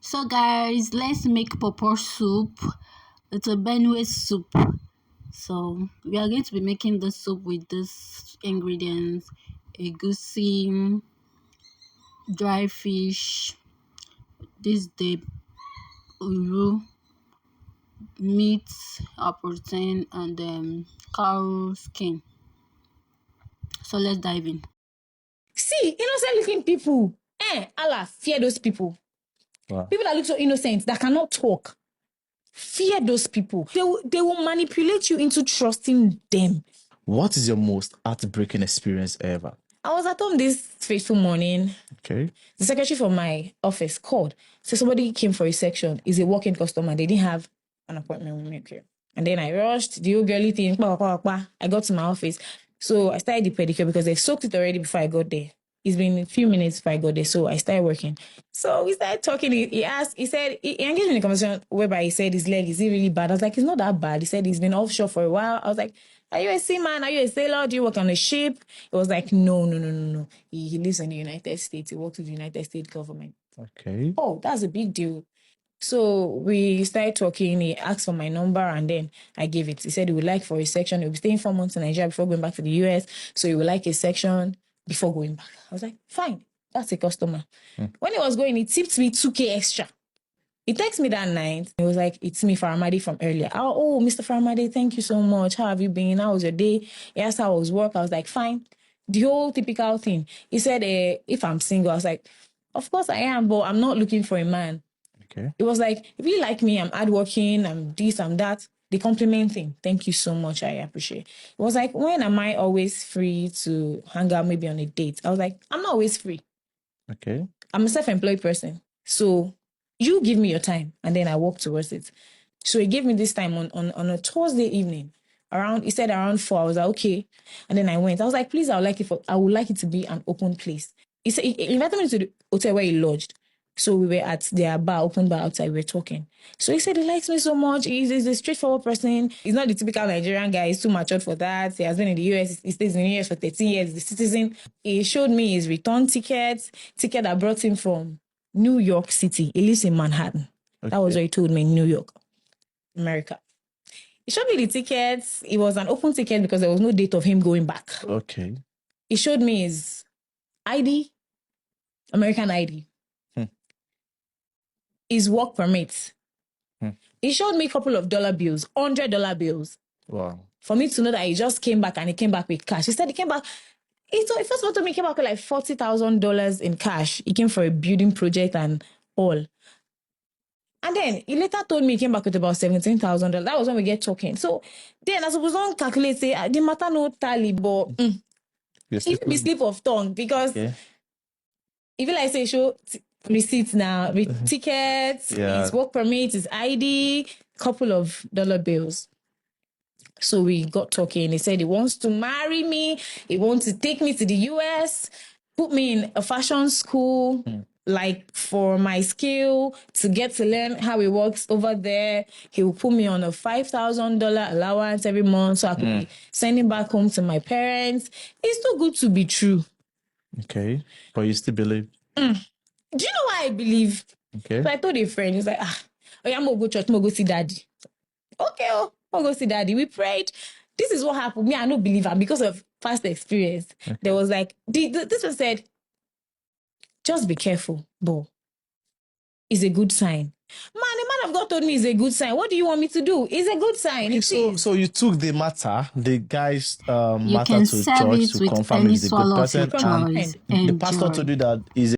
So guys, let's make pawpaw soup. It's a Benue soup. So we are going to be making the soup with these ingredients: egusi, dry fish, this the uru, meat, protein, and cow skin. So let's dive in. See, innocent looking people. Allah, fear those people. Wow. People that look so innocent, that cannot talk. Fear those people. They will manipulate you into trusting them. What is your most heartbreaking experience ever? I was at home this fateful morning. Okay. The secretary from my office called. So somebody came for a section. Is a walk-in customer. They didn't have an appointment with me. Okay. And then I rushed, the old girly thing. I got to my office. So I started the pedicure because they soaked it already before I got there. It's been a few minutes before I got there. So I started working. So we started talking. He asked, he engaged me in a conversation whereby he said his leg, is it really bad? I was like, it's not that bad. He said he's been offshore for a while. I was like, are you a seaman? Are you a sailor? Do you work on a ship? It was like, no. He lives in the United States. He works with the United States government. Okay. Oh, that's a big deal. So we started talking. He asked for my number and then I gave it. He said he would like for a section. He'll be staying 4 months in Nigeria before going back to the US. So he would like a section before going back. I was like, fine. That's a customer. When he was going, he tipped me 2K extra. He texted me that night. He was like, it's me, Faramade from earlier. Oh, Mr. Faramade, thank you so much. How have you been? How was your day? He asked how was work. I was like, fine. The whole typical thing. He said, if I'm single, I was like, of course I am, but I'm not looking for a man. Okay. It was like, if you like me, I'm hardworking, I'm this, I'm that. The compliment thing. Thank you so much. I appreciate it. It was like, when am I always free to hang out maybe on a date? I was like, I'm not always free. Okay. I'm a self-employed person. So you give me your time and then I work towards it. So he gave me this time on a Thursday evening. He said around 4. I was like, okay. And then I went. I was like, please, I would like it to be an open place. He said he invited me to the hotel where he lodged. So we were at their bar, open bar outside, we were talking. So he said he likes me so much. He's a straightforward person. He's not the typical Nigerian guy. He's too matured for that. He has been in the US. He stays in the US for 13 years. He's a citizen. He showed me his return ticket that brought him from New York City. He lives in Manhattan. Okay. That was what he told me in New York, America. He showed me the tickets. It was an open ticket because there was no date of him going back. Okay. He showed me his ID, American ID. His work permit. He showed me a couple of dollar bills, $100 bills. Wow. For me to know that he just came back and he came back with cash. He said he came back. He first of all told me he came back with like $40,000 in cash. He came for a building project and all. And then he later told me he came back with about $17,000. That was when we get talking. So then I suppose don't calculate, say, the matter no tally, but it be slip of tongue because if you like say show receipts now, tickets, his work permit, his ID, couple of dollar bills. So we got talking. He said he wants to marry me. He wants to take me to the US, put me in a fashion school, like for my skill, to get to learn how it works over there. He will put me on a $5,000 allowance every month so I could be sending back home to my parents. It's too good to be true. Okay. But you still believe? Do you know why I believe? Okay. So I told a friend, he's like, I'm going to go church, I'm going to go see daddy. Okay, I'll go see daddy. We prayed. This is what happened. Me, I don't believe her because of past experience. Okay. There was like, this one said, just be careful, but it's a good sign. Man, the man of God told me it's a good sign. What do you want me to do? It's a good sign. Okay, so you took the guy's matter to church to confirm he's a good person, and the pastor told you that he's